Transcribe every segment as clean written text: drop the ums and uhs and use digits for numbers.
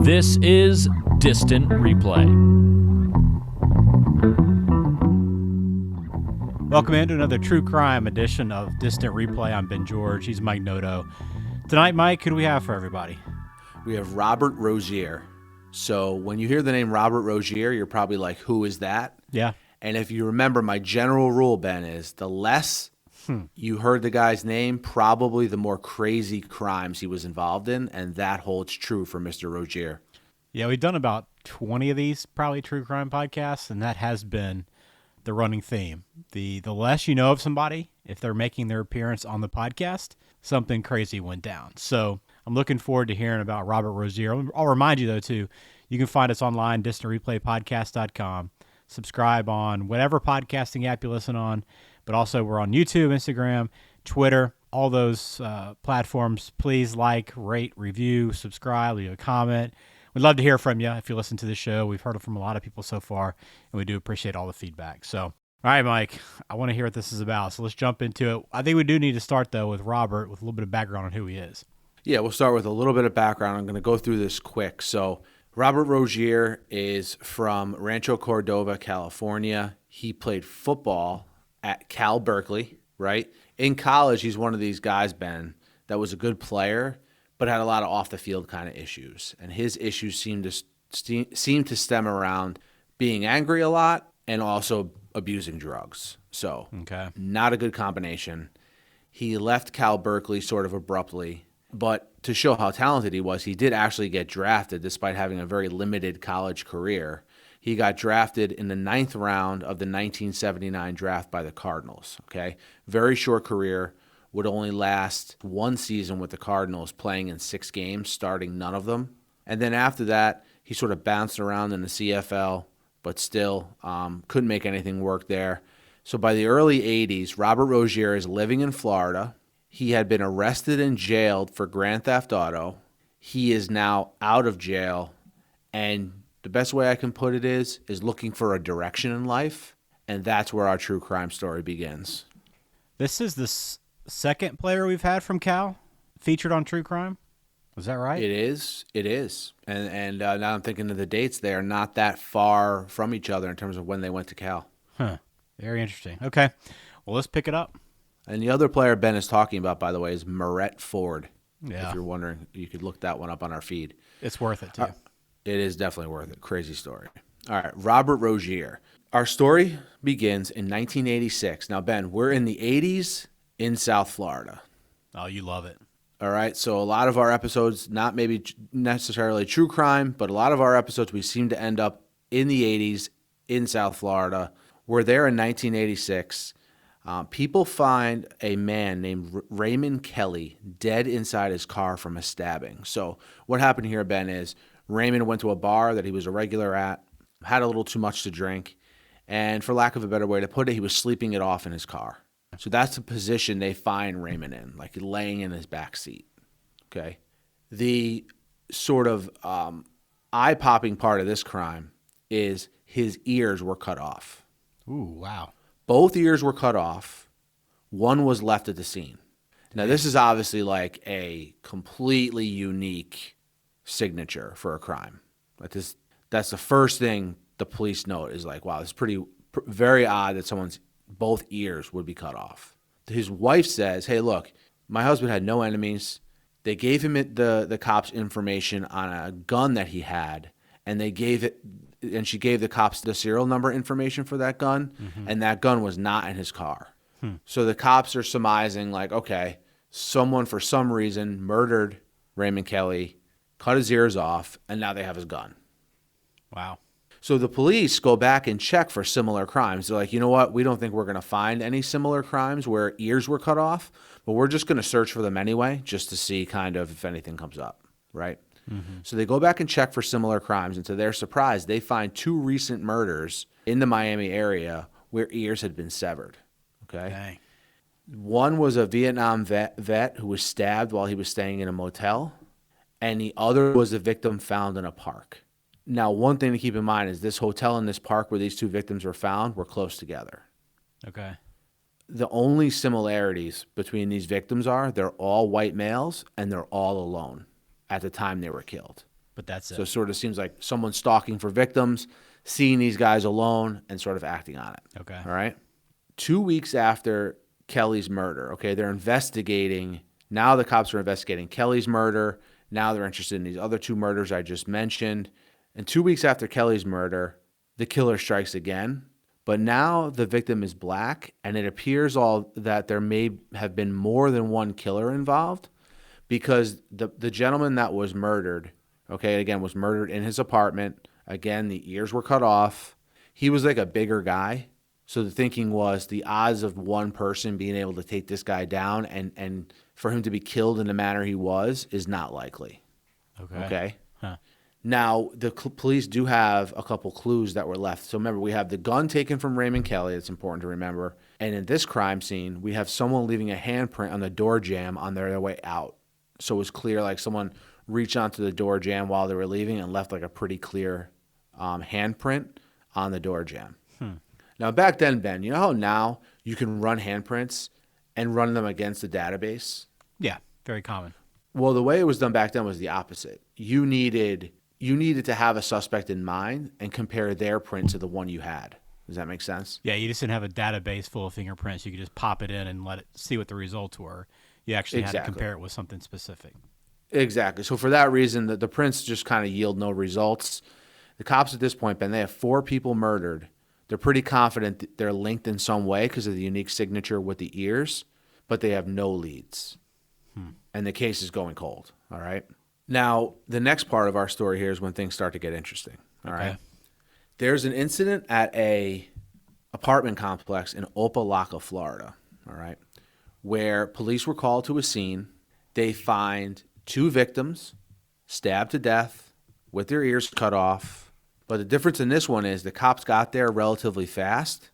This is Distant Replay. Welcome into another true crime edition of Distant Replay. I'm Ben George. He's Mike Noto. Tonight, Mike, who do we have for everybody? We have Robert Rozier. So when you hear the name Robert Rozier, you're probably like, who is that? Yeah. And if you remember, my general rule, Ben, is the less you heard the guy's name, probably the more crazy crimes he was involved in, and that holds true for Mr. Rozier. Yeah, we've done about 20 of these probably true crime podcasts, and that has been the running theme. The less you know of somebody, if they're making their appearance on the podcast, something crazy went down. So I'm looking forward to hearing about Robert Rozier. I'll remind you, though, too, you can find us online, distantreplaypodcast.com. Subscribe on whatever podcasting app you listen on, but also we're on YouTube, Instagram, Twitter, all those platforms. Please like, rate, review, subscribe, leave a comment. We'd love to hear from you if you listen to the show. We've heard from a lot of people so far, and we do appreciate all the feedback. So, all right, Mike, I want to hear what this is about. So let's jump into it. I think we do need to start, though, with Robert, with a little bit of background on who he is. Yeah, we'll start with a little bit of background. I'm going to go through this quick. So Robert Rozier is from Rancho Cordova, California. He played football at Cal Berkeley, right? In college, he's one of these guys, Ben, that was a good player, but had a lot of off-the-field kind of issues. And his issues seem to stem around being angry a lot and also abusing drugs. So Not a good combination. He left Cal Berkeley sort of abruptly. But to show how talented he was, he did actually get drafted despite having a very limited college career. He got drafted in the 9th round of the 1979 draft by the Cardinals. Okay, very short career, would only last one season with the Cardinals, playing in 6 games, starting none of them. And then after that, he sort of bounced around in the CFL, but still couldn't make anything work there. So by the early 80s, Robert Rozier is living in Florida. He had been arrested and jailed for Grand Theft Auto. He is now out of jail, and the best way I can put it is looking for a direction in life, and that's where our true crime story begins. This is the second player we've had from Cal featured on True Crime. Was that right? It is. And now I'm thinking of the dates. They are not that far from each other in terms of when they went to Cal. Huh. Very interesting. Okay. Well, let's pick it up. And the other player Ben is talking about, by the way, is Marette Ford. Yeah. If you're wondering, you could look that one up on our feed. It's worth it, too. It is definitely worth it. Crazy story. All right, Robert Rozier. Our story begins in 1986. Now, Ben, we're in the 80s in South Florida. Oh, you love it. All right, so a lot of our episodes, not maybe necessarily true crime, but a lot of our episodes, we seem to end up in the 80s in South Florida. We're there in 1986. People find a man named Raymond Kelly dead inside his car from a stabbing. So what happened here, Ben, is Raymond went to a bar that he was a regular at, had a little too much to drink, and for lack of a better way to put it, he was sleeping it off in his car. So that's the position they find Raymond in, like laying in his back seat. Okay. The sort of eye-popping part of this crime is his ears were cut off. Ooh, wow. Both ears were cut off. One was left at the scene. Now, this is obviously like a completely unique signature for a crime. That's the first thing the police note is like, wow, it's very odd that someone's both ears would be cut off. His wife says, hey, look, my husband had no enemies. They gave him the cops information on a gun that he had, and she gave the cops the serial number information for that gun, and that gun was not in his car. So the cops are surmising, like, okay, someone for some reason murdered Raymond Kelly, cut his ears off, and now they have his gun. Wow. So the police go back and check for similar crimes. They're like, you know what? We don't think we're going to find any similar crimes where ears were cut off, but we're just going to search for them anyway, just to see kind of if anything comes up, right? So they go back and check for similar crimes, and to their surprise, they find 2 recent murders in the Miami area where ears had been severed. Okay. Dang. One was a Vietnam vet who was stabbed while he was staying in a motel, and the other was a victim found in a park. Now, one thing to keep in mind is this hotel and this park where these 2 victims were found were close together. Okay. The only similarities between these victims are they're all white males and they're all alone at the time they were killed. But that's So it it. sort of seems like someone's stalking for victims, seeing these guys alone, and sort of acting on it. Okay. All right. 2 weeks after Kelly's murder, okay, they're investigating. Now the cops are investigating Kelly's murder. Now they're interested in these other 2 murders I just mentioned. And 2 weeks after Kelly's murder, the killer strikes again. But now the victim is black, and it appears that there may have been more than one killer involved, because the gentleman that was murdered, okay, again, was murdered in his apartment. Again, the ears were cut off. He was like a bigger guy. So the thinking was the odds of one person being able to take this guy down and for him to be killed in the manner he was is not likely. Okay? Huh. Now, the police do have a couple clues that were left. So remember, we have the gun taken from Raymond Kelly. It's important to remember. And in this crime scene, we have someone leaving a handprint on the door jamb on their way out. So it was clear, like someone reached onto the door jamb while they were leaving and left like a pretty clear handprint on the door jamb. Now, back then, Ben, you know how now you can run handprints and run them against the database? Yeah, very common. Well, the way it was done back then was the opposite. You needed to have a suspect in mind and compare their print to the one you had. Does that make sense? Yeah, you just didn't have a database full of fingerprints. You could just pop it in and let it see what the results were. You actually had to compare it with something specific. Exactly. So for that reason, the prints just kind of yield no results. The cops at this point, Ben, they have 4 people murdered. They're pretty confident that they're linked in some way because of the unique signature with the ears, but they have no leads. And the case is going cold, all right? Now, the next part of our story here is when things start to get interesting, all right? There's an incident at a apartment complex in Opelika, Florida, all right, where police were called to a scene. They find 2 victims stabbed to death with their ears cut off. But the difference in this one is the cops got there relatively fast,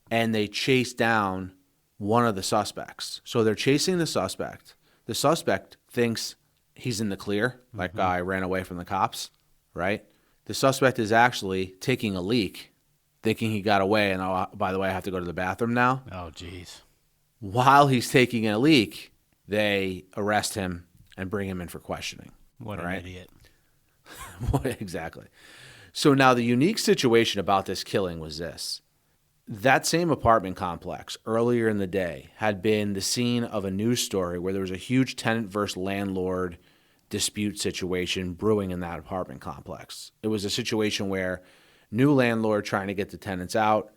and they chased down one of the suspects. So they're chasing the suspect. The suspect thinks he's in the clear, like I ran away from the cops, right? The suspect is actually taking a leak, thinking he got away, and oh, by the way, I have to go to the bathroom now. Oh, geez. While he's taking a leak, they arrest him and bring him in for questioning. What an idiot. Exactly. So now the unique situation about this killing was this. That same apartment complex earlier in the day had been the scene of a news story where there was a huge tenant versus landlord dispute situation brewing in that apartment complex. It was a situation where new landlord trying to get the tenants out.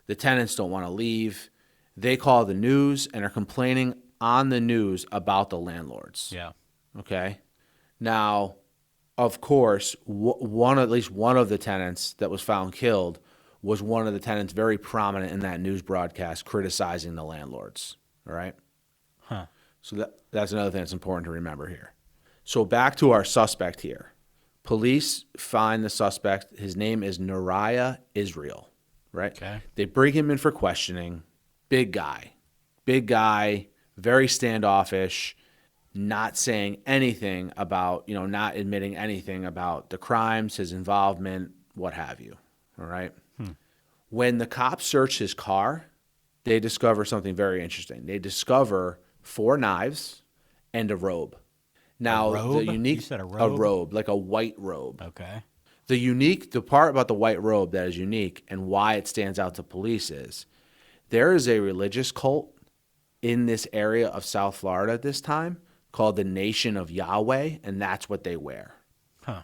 The tenants don't want to leave. They call the news and are complaining on the news about the landlords. Yeah. Okay. Now, of course, at least one of the tenants that was found killed was one of the tenants very prominent in that news broadcast criticizing the landlords. All right? Huh. So that's another thing that's important to remember here. So back to our suspect here. Police find the suspect. His name is Nariah Israel, right? Okay. They bring him in for questioning. Big guy, very standoffish, not saying anything about, not admitting anything about the crimes, his involvement, what have you. All right. When the cops search his car, they discover something very interesting. They discover 4 knives and a robe. Now, robe? the unique, You said a robe? like a white robe. Okay. The part about the white robe that is unique and why it stands out to police is there is a religious cult in this area of South Florida at this time called the Nation of Yahweh, and that's what they wear. Huh.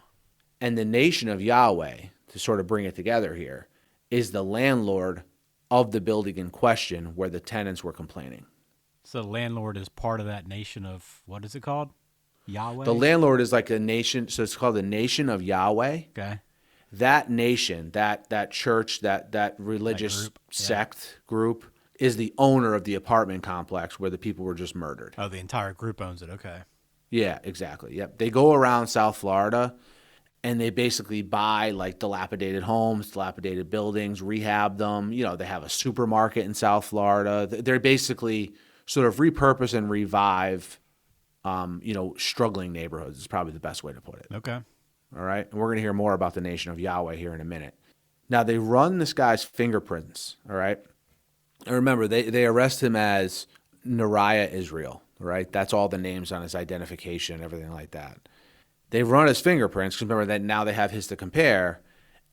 And the Nation of Yahweh, to sort of bring it together here, is the landlord of the building in question where the tenants were complaining. So the landlord is part of that nation of, what is it called? Yahweh? The landlord is like a nation, so it's called the Nation of Yahweh. Okay. That nation, that church, that religious sect group is the owner of the apartment complex where the people were just murdered. Oh, the entire group owns it. Okay. Yeah, exactly. Yep. They go around South Florida and they basically buy like dilapidated homes, dilapidated buildings, rehab them. They have a supermarket in South Florida. They're basically sort of repurpose and revive, struggling neighborhoods is probably the best way to put it. Okay. All right. And we're going to hear more about the Nation of Yahweh here in a minute. Now, they run this guy's fingerprints. All right. And remember, they arrest him as Nariah Israel. Right. That's all the names on his identification, everything like that. They run his fingerprints, because remember that now they have his to compare,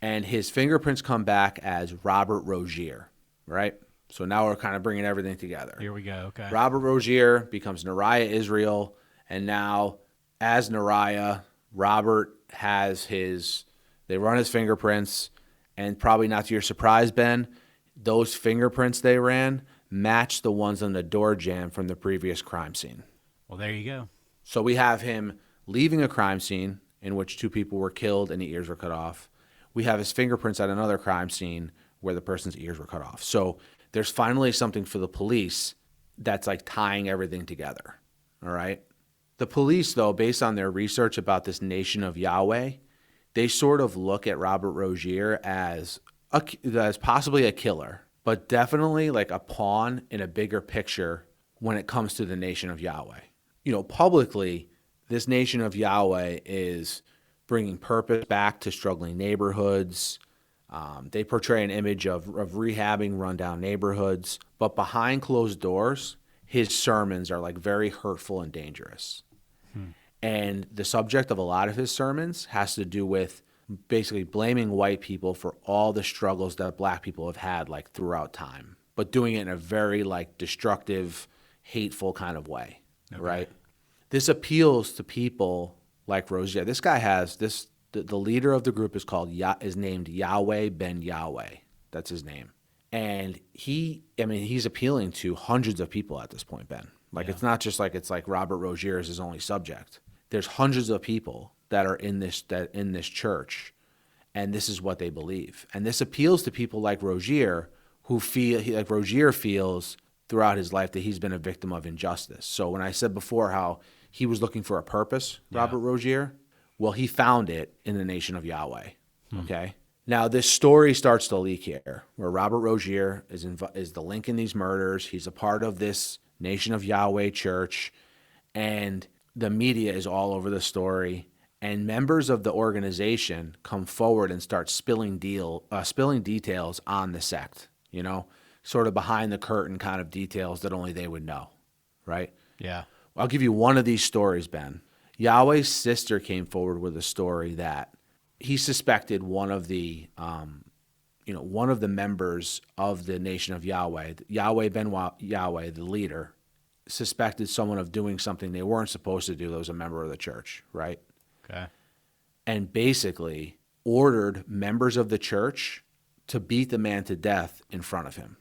and his fingerprints come back as Robert Rozier, right? So now we're kind of bringing everything together. Here we go. Okay. Robert Rozier becomes Nariah Israel, and now as Nariah, Robert has they run his fingerprints, and probably not to your surprise, Ben, those fingerprints they ran match the ones on the door jamb from the previous crime scene. Well, there you go. So we have him leaving a crime scene in which 2 people were killed and the ears were cut off. We have his fingerprints at another crime scene where the person's ears were cut off. So there's finally something for the police that's like tying everything together. All right. The police, though, based on their research about this nation of Yahweh, they sort of look at Robert Rozier as possibly a killer, but definitely like a pawn in a bigger picture when it comes to the nation of Yahweh. Publicly, this nation of Yahweh is bringing purpose back to struggling neighborhoods. They portray an image of rehabbing rundown neighborhoods, but behind closed doors, his sermons are like very hurtful and dangerous. And the subject of a lot of his sermons has to do with basically blaming white people for all the struggles that black people have had like throughout time, but doing it in a very like destructive, hateful kind of way, right? This appeals to people like Rozier. This guy has this. The leader of the group is named Yahweh ben Yahweh. That's his name, and he's appealing to hundreds of people at this point, Ben. It's not just like it's like Robert Rozier is his only subject. There's hundreds of people that are in this church, and this is what they believe. And this appeals to people like Rozier, who Rozier feels throughout his life that he's been a victim of injustice. So when I said before how he was looking for a purpose, Robert Rozier, well, he found it in the nation of Yahweh. Okay. Now this story starts to leak here, where Robert Rozier is the link in these murders. He's a part of this nation of Yahweh church, and the media is all over the story, and members of the organization come forward and start spilling details on the sect, sort of behind the curtain kind of details that only they would know, right? Yeah. I'll give you one of these stories, Ben. Yahweh's sister came forward with a story that he suspected one of the members of the nation of Yahweh, Yahweh ben Yahweh, the leader, suspected someone of doing something they weren't supposed to do that was a member of the church, right? Okay. And basically ordered members of the church to beat the man to death in front of him.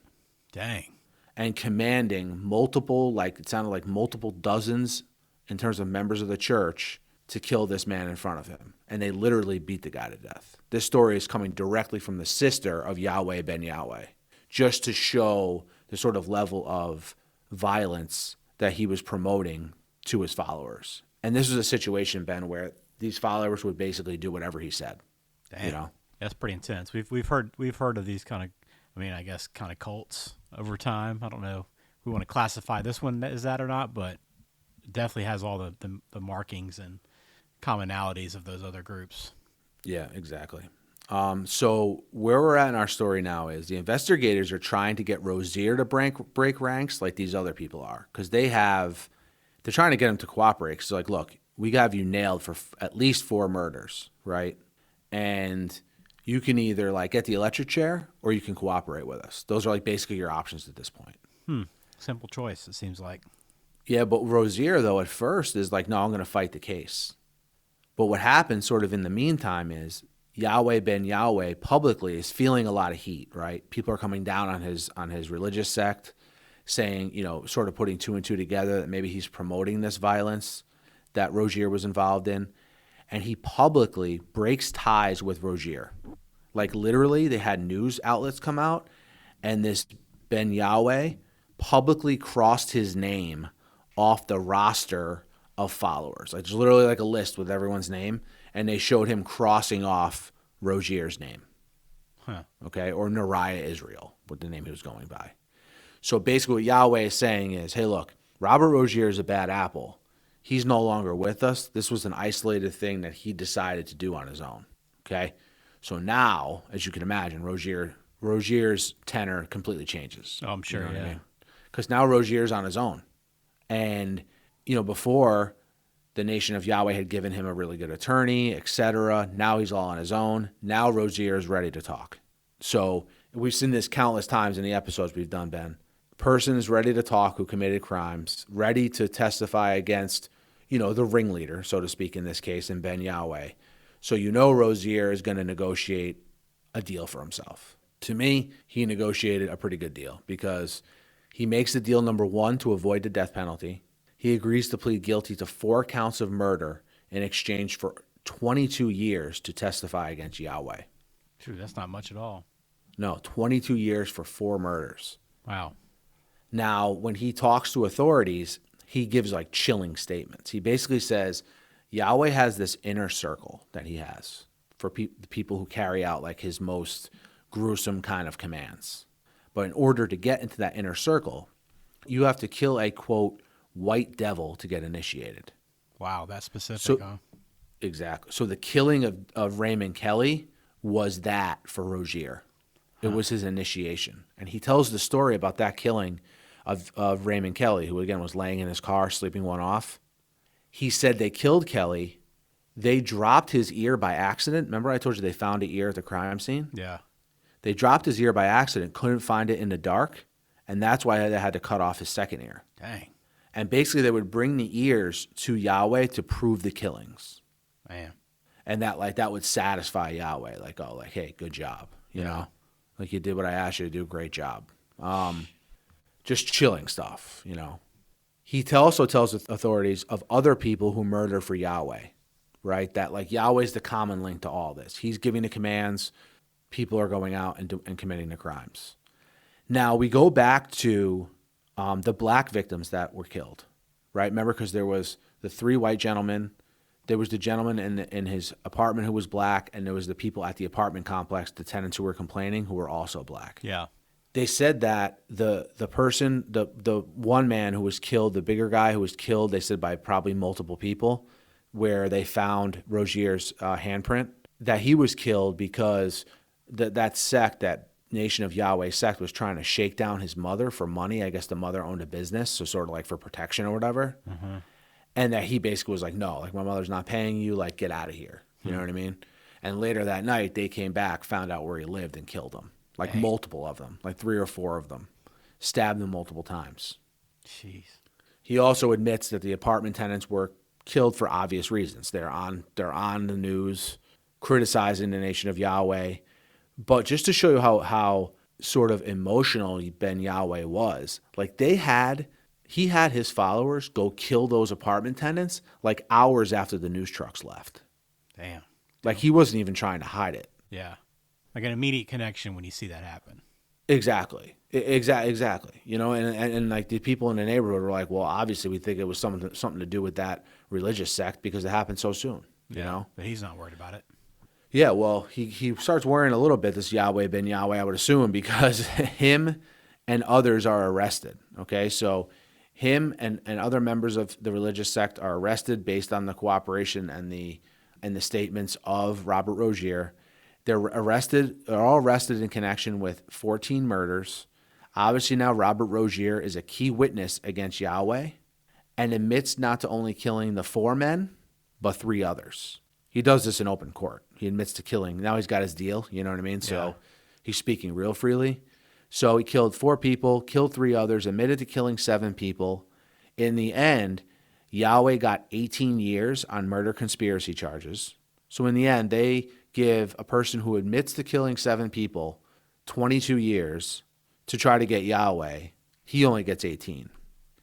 Dang. And commanding it sounded like multiple dozens in terms of members of the church to kill this man in front of him. And they literally beat the guy to death. This story is coming directly from the sister of Yahweh ben Yahweh, just to show the sort of level of violence that he was promoting to his followers. And this was a situation, Ben, where these followers would basically do whatever he said. Damn. That's pretty intense. We've heard of these kind of, I guess kind of cults over time. I don't know if we want to classify this one as that or not, but it definitely has all the markings and commonalities of those other groups. Yeah, exactly. So where we're at in our story now is the investigators are trying to get Rozier to break ranks like these other people are, because they're trying to get him to cooperate. So like, look, we have you nailed for at least 4 murders, right? And you can either like get the electric chair or you can cooperate with us. Those are like basically your options at this point. Simple choice, it seems like. Yeah, but Rozier, though, at first is like, no, I'm going to fight the case. But what happens sort of in the meantime is Yahweh ben Yahweh publicly is feeling a lot of heat, right? People are coming down on his religious sect, saying, sort of putting 2 and 2 together that maybe he's promoting this violence that Rozier was involved in. And he publicly breaks ties with Rozier. Like literally they had news outlets come out, and this Ben Yahweh publicly crossed his name off the roster of followers. Like, there's literally like a list with everyone's name, and they showed him crossing off Rozier's name. Okay, or Nariah Israel, what the name he was going by. So basically what Yahweh is saying is, hey, look, Robert Rozier is a bad apple. He's no longer with us. This was an isolated thing that he decided to do on his own. Okay, so now, as you can imagine, Rozier's tenor completely changes. Oh, I'm sure, yeah. Because now Rozier's on his own. And, before, The nation of Yahweh had given him a really good attorney, etc. Now he's all on his own. Now Rozier is ready to talk. So we've seen this countless times in the episodes we've done, Ben. Person is ready to talk who committed crimes, ready to testify against, the ringleader, so to speak, in this case, in Ben Yahweh. So Rozier is going to negotiate a deal for himself. To me, he negotiated a pretty good deal because he makes the deal number 1 to avoid the death penalty. He agrees to plead guilty to 4 counts of murder in exchange for 22 years to testify against Yahweh. True, that's not much at all. No, 22 years for 4 murders. Wow. Now, when he talks to authorities, he gives like chilling statements. He basically says Yahweh has this inner circle that he has for the people who carry out like his most gruesome kind of commands. But in order to get into that inner circle, you have to kill a, quote, white devil to get initiated. Wow, that's specific, huh? Exactly. So the killing of Raymond Kelly was that for Rozier. It was his initiation. And he tells the story about that killing of Raymond Kelly, who, again, was laying in his car, sleeping one off. He said they killed Kelly. They dropped his ear by accident. Remember I told you they found an ear at the crime scene? Yeah. They dropped his ear by accident, couldn't find it in the dark, and that's why they had to cut off his second ear. Dang. And basically they would bring the ears to Yahweh to prove the killings. Man. And that would satisfy Yahweh. Like, oh, like, hey, good job. You know? Like, you did what I asked you to do. Great job. Just chilling stuff, He also tells authorities of other people who murder for Yahweh, right? That, like, Yahweh's the common link to all this. He's giving the commands. People are going out and committing the crimes. Now, we go back to the black victims that were killed, right? Remember, because there was the 3 white gentlemen. There was the gentleman in his apartment who was black, and there was the people at the apartment complex, the tenants who were complaining, who were also black. Yeah. They said that the person, the one man who was killed, the bigger guy who was killed, they said by probably multiple people, where they found Rozier's handprint, that he was killed because that sect, that Nation of Yahweh sect, was trying to shake down his mother for money. I guess the mother owned a business, so sort of like for protection or whatever. Mm-hmm. And that he basically was like, no, like, my mother's not paying you, like, get out of here. You know what I mean? And later that night, they came back, found out where he lived, and killed him. Like, multiple of them, like 3 or 4 of them. Stabbed him multiple times. Jeez. He also admits that the apartment tenants were killed for obvious reasons. They're on the news criticizing the Nation of Yahweh. But just to show you how sort of emotional Ben Yahweh was, like, he had his followers go kill those apartment tenants like hours after the news trucks left. Damn. Like, he wasn't even trying to hide it. Yeah. Like an immediate connection when you see that happen. Exactly. Exactly. And like the people in the neighborhood were like, well, obviously we think it was something to do with that religious sect because it happened so soon, you know? But he's not worried about it. Yeah, well, he starts worrying a little bit, this Yahweh Ben Yahweh, I would assume, because him and others are arrested, okay? So him and other members of the religious sect are arrested based on the cooperation and the statements of Robert Rozier. They're all arrested in connection with 14 murders. Obviously now Robert Rozier is a key witness against Yahweh and admits not to only killing the 4 men, but 3 others. He does this in open court. He admits to killing. Now he's got his deal, you know what I mean? So he's speaking real freely. So he killed 4 people, killed 3 others, admitted to killing 7 people. In the end, Yahweh got 18 years on murder conspiracy charges. So in the end, they give a person who admits to killing 7 people 22 years to try to get Yahweh. He only gets 18.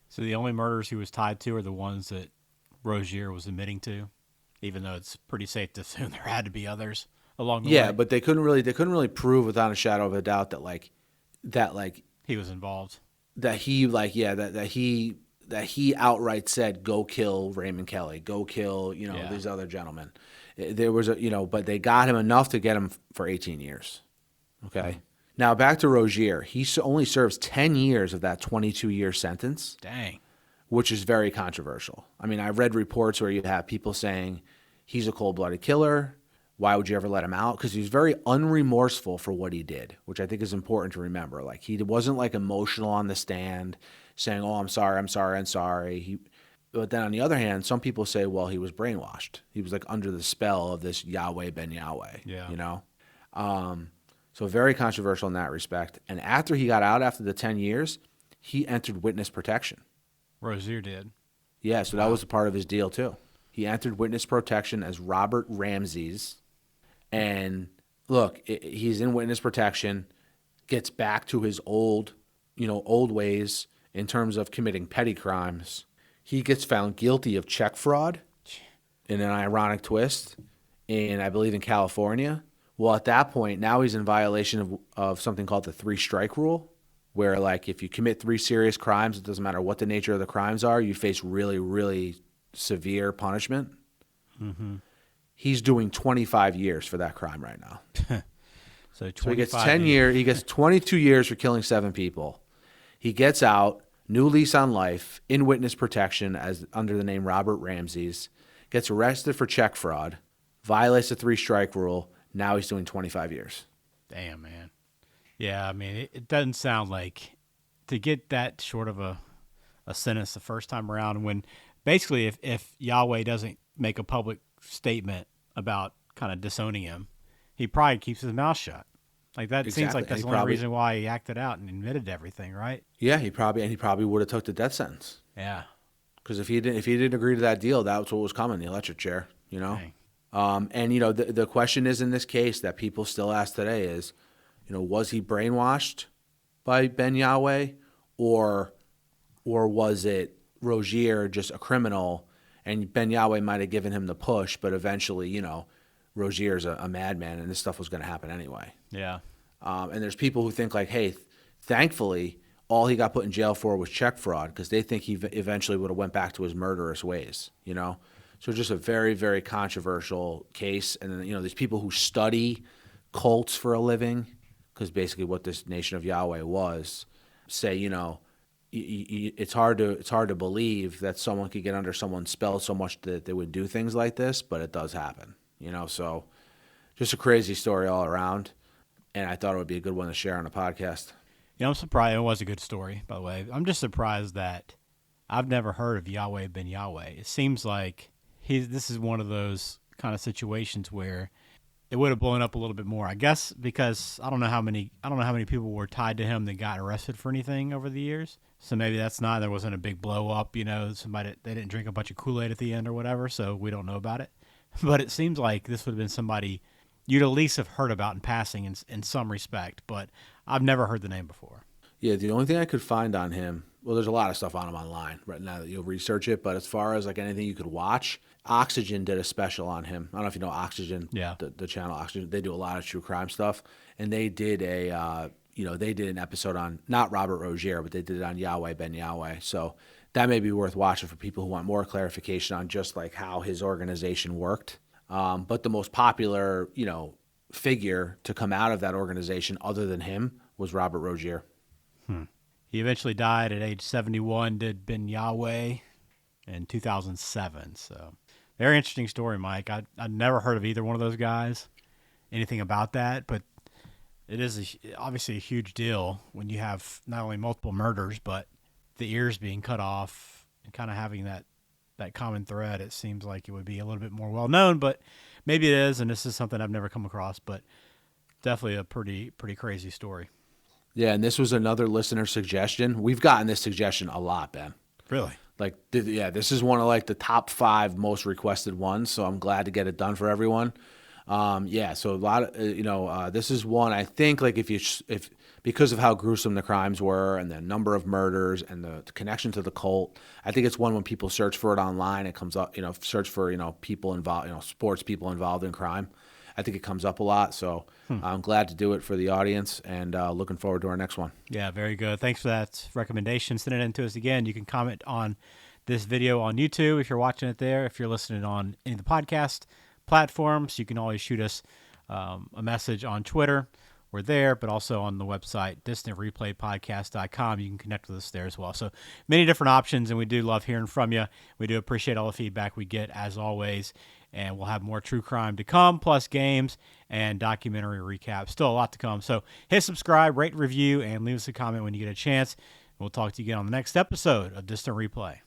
So the only murders he was tied to are the ones that Rozier was admitting to, even though it's pretty safe to assume there had to be others along the way. Yeah, but they couldn't really prove without a shadow of a doubt that he was involved. That he outright said, go kill Raymond Kelly, go kill, these other gentlemen. There was but they got him enough to get him for 18 years. Okay. Mm-hmm. Now back to Rozier. He only serves 10 years of that 22-year sentence. Dang. Which is very controversial. I mean, I read reports where you have people saying he's a cold-blooded killer. Why would you ever let him out? Because he was very unremorseful for what he did, which I think is important to remember. Like, he wasn't like emotional on the stand saying, oh, I'm sorry. But then on the other hand, some people say, well, he was brainwashed. He was like under the spell of this Yahweh ben Yahweh. Yeah. You know? So very controversial in that respect. And after he got out after the 10 years, he entered witness protection. Rozier did. Yeah, so that was a part of his deal too. He entered witness protection as Robert Ramses. And look, he's in witness protection, gets back to his old ways in terms of committing petty crimes. He gets found guilty of check fraud in an ironic twist, and I believe in California. Well, at that point, now he's in violation of something called the 3-strike rule, where like if you commit 3 serious crimes, it doesn't matter what the nature of the crimes are, you face really, really severe punishment. Mm-hmm. He's doing 25 years for that crime right now. So he gets 10 years. He gets 22 years for killing 7 people. He gets out, new lease on life, in witness protection as under the name Robert Ramses, gets arrested for check fraud, violates the 3-strike rule. Now he's doing 25 years. Damn, man. Yeah, I mean, it doesn't sound like to get that short of a sentence the first time around when basically if Yahweh doesn't make a public statement about kind of disowning him, he probably keeps his mouth shut. Like that seems like that's the only reason why he acted out and admitted to everything, right? Yeah, he probably would have took the death sentence. Yeah, because if he didn't agree to that deal, that's what was coming, the electric chair. You know, and you know the question is in this case that people still ask today is, you know, was he brainwashed by Ben Yahweh, or was it Rozier just a criminal, and Ben Yahweh might have given him the push, but eventually, you know, Rozier's a madman, and this stuff was going to happen anyway. Yeah. And there's people who think like, hey, thankfully, all he got put in jail for was check fraud because they think he eventually would have went back to his murderous ways, you know? So just a very, very controversial case. And then, you know, there's people who study cults for a living because basically what this Nation of Yahweh was, say, you know, it's hard to believe that someone could get under someone's spell so much that they would do things like this, but it does happen, you know? So just a crazy story all around. And I thought it would be a good one to share on a podcast. You know, I'm surprised. It was a good story, by the way. I'm just surprised that I've never heard of Yahweh ben Yahweh. It seems like this is one of those kind of situations where it would have blown up a little bit more. I guess because I don't know how many people were tied to him that got arrested for anything over the years. So maybe there wasn't a big blow up. You know, they didn't drink a bunch of Kool-Aid at the end or whatever. So we don't know about it. But it seems like this would have been somebody you'd at least have heard about in passing in some respect, but I've never heard the name before. Yeah, the only thing I could find on him, well, there's a lot of stuff on him online right now that you'll research it, but as far as like anything you could watch, Oxygen did a special on him. I don't know if you know Oxygen, the channel Oxygen. They do a lot of true crime stuff, and they did they did an episode on, not Robert Rozier, but they did it on Yahweh ben Yahweh. So that may be worth watching for people who want more clarification on just like how his organization worked. But the most popular, you know, figure to come out of that organization other than him was Robert Rozier. He eventually died at age 71, did Ben Yahweh in 2007. So very interesting story, Mike. I'd never heard of either one of those guys, anything about that, but it is obviously a huge deal when you have not only multiple murders, but the ears being cut off and kind of having that common thread. It seems like it would be a little bit more well known, but maybe it is, and this is something I've never come across, but definitely a pretty crazy story. Yeah, and this was another listener suggestion. We've gotten this suggestion a lot, Ben. Really? Like, this is one of like the top 5 most requested ones, so I'm glad to get it done for everyone. So a lot of, this is one I think like if because of how gruesome the crimes were and the number of murders and the connection to the cult, I think it's one when people search for it online, it comes up, search for, people involved, sports people involved in crime. I think it comes up a lot. So I'm glad to do it for the audience and looking forward to our next one. Yeah, very good. Thanks for that recommendation. Send it in to us again. You can comment on this video on YouTube if you're watching it there. If you're listening on any of the podcast platforms, you can always shoot us a message on Twitter. We're there, but also on the website, distantreplaypodcast.com. You can connect with us there as well. So many different options, and we do love hearing from you. We do appreciate all the feedback we get, as always, and we'll have more true crime to come, plus games and documentary recaps. Still a lot to come. So hit subscribe, rate, review, and leave us a comment when you get a chance. We'll talk to you again on the next episode of Distant Replay.